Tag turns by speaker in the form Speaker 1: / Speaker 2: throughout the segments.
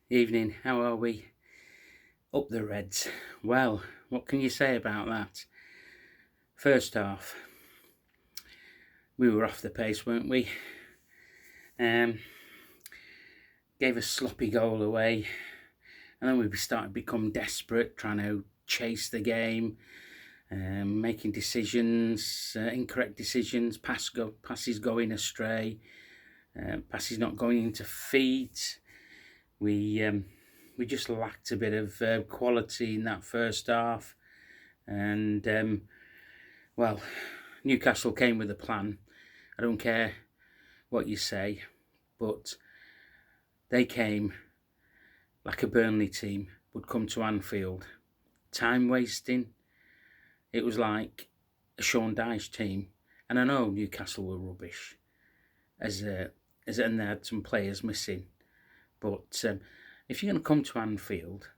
Speaker 1: Evening, how are we? Up the Reds. Well, what can you say about that? First half, we were off the pace, weren't we? Um, Gave a sloppy goal away, and then we started to become desperate, trying to chase the game, making decisions, incorrect decisions, passes going astray, passes not going into feet. We just lacked a bit of quality in that first half, and well, Newcastle came with a plan. I don't care what you say, but they came like a Burnley team would come to Anfield. Time wasting. It was like a Sean Dyche team. And I know Newcastle were rubbish, and they had some players missing. But if you're going to come to Anfield,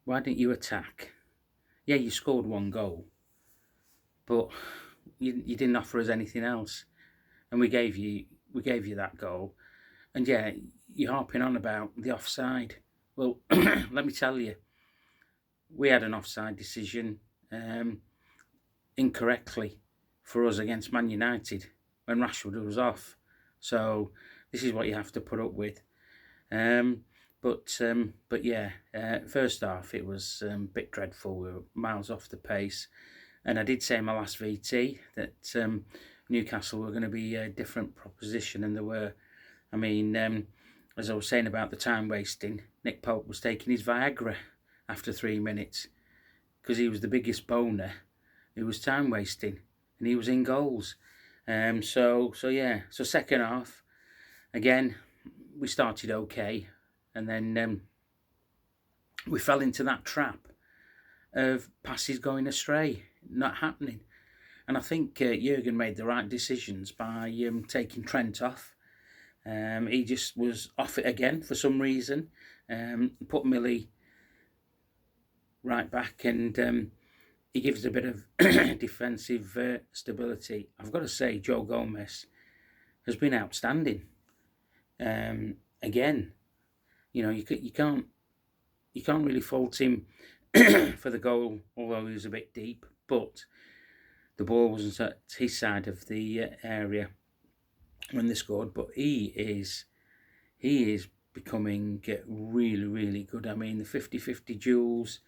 Speaker 1: why didn't you attack? Yeah, you scored one goal, but you didn't offer us anything else, and we gave you that goal. And yeah, you're harping on about the offside. Well, let me tell you, we had an offside decision incorrectly for us against Man United when Rashford was off. So this is what you have to put up with. But yeah, first half it was a bit dreadful. We were miles off the pace. And I did say in my last VT that Newcastle were going to be a different proposition, and they were. I mean, as I was saying about the time wasting, Nick Pope was taking his Viagra after 3 minutes because he was the biggest boner. He was time wasting, and he was in goals. So second half, again, we started okay, and then we fell into that trap of passes going astray, not happening. And I think Jurgen made the right decisions by taking Trent off. He just was off it again for some reason. Put Millie right back, and he gives a bit of defensive stability. I've got to say, Joe Gomez has been outstanding. Again, you can't really fault him for the goal, although he was a bit deep. But the ball wasn't at his side of the area when they scored. But he is becoming really, really good. I mean, the 50-50 duels,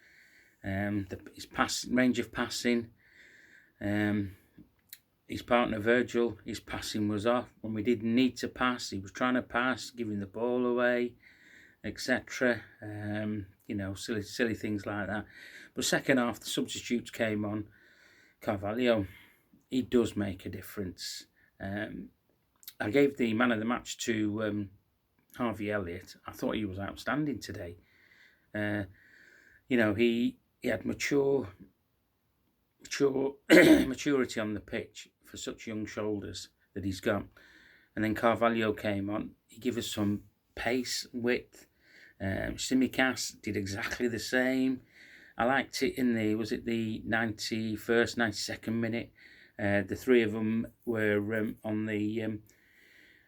Speaker 1: his range of passing, his partner Virgil, his passing was off when we didn't need to pass. He was trying to pass, giving the ball away, etc. Silly things like that. But second half, the substitutes came on. Carvalho, he does make a difference. I gave the man of the match to Harvey Elliott. I thought he was outstanding today. He had maturity on the pitch for such young shoulders that he's got. And then Carvalho came on. He gave us some pace, width. Simicast did exactly the same. I liked it in the 91st, 92nd minute. The three of them were on the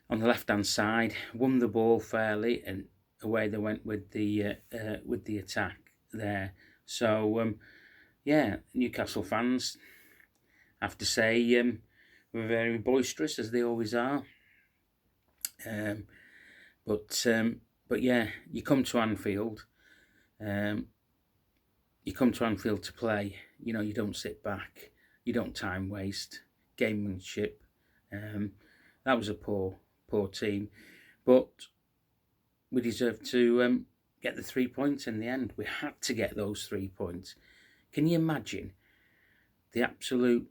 Speaker 1: left-hand side, won the ball fairly, and away they went with the attack there. So Newcastle fans, I have to say, were very boisterous, as they always are. But yeah, you come to Anfield. You come to Anfield to play. You don't sit back. You don't time waste. Gamemanship. That was a poor team, but we deserved to get the 3 points in the end. We had to get those 3 points. Can you imagine the absolute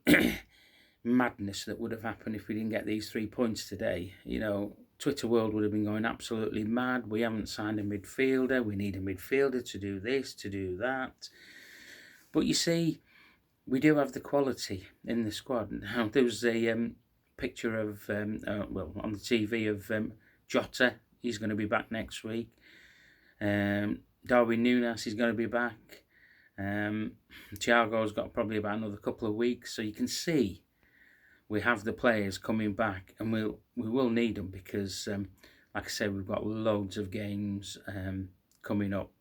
Speaker 1: madness that would have happened if we didn't get these 3 points today? Twitter world would have been going absolutely mad. We haven't signed a midfielder. We need a midfielder to do this, to do that. But you see, we do have the quality in the squad. Now, there was a picture of, on the TV of Jota. He's going to be back next week. Darwin Núñez is going to be back. Thiago's got probably about another couple of weeks. So you can see we have the players coming back, and we will need them because, like I said, we've got loads of games coming up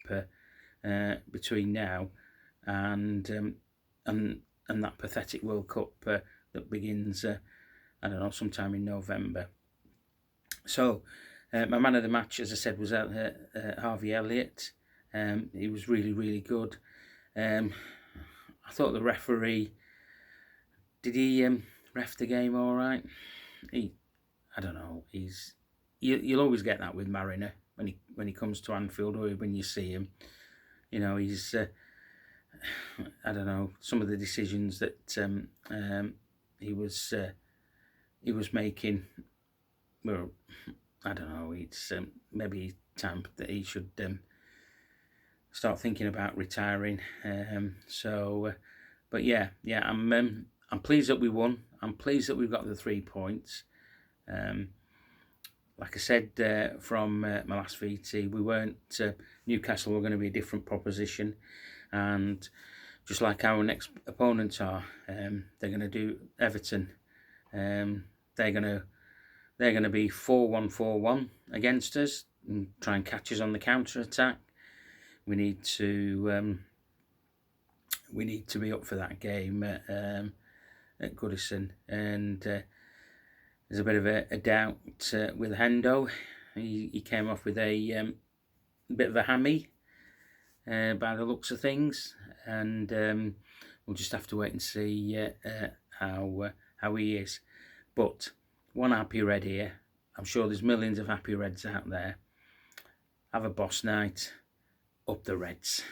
Speaker 1: between now and that pathetic World Cup that begins, I don't know, sometime in November. So, my man of the match, as I said, was Harvey Elliott. He was really, really good. I thought the referee, did he ref the game all right? I don't know. You'll always get that with Mariner when he comes to Anfield, or when you see him. You know, he's I don't know, some of the decisions that he was making. Well, I don't know. It's maybe time that he should start thinking about retiring. But yeah, I'm pleased that we won. I'm pleased that we've got the 3 points. Like I said from my last VT, we weren't. Newcastle were going to be a different proposition, and just like our next opponents are, they're going to do Everton. They're going to be 4-1-4-1 against us and try and catch us on the counter attack. We need to be up for that game at Goodison, and there's a bit of a doubt with Hendo. He came off with a bit of a hammy by the looks of things, and we'll just have to wait and see how he is. But one happy red here. I'm sure there's millions of happy reds out there. Have a boss night. Up the Reds.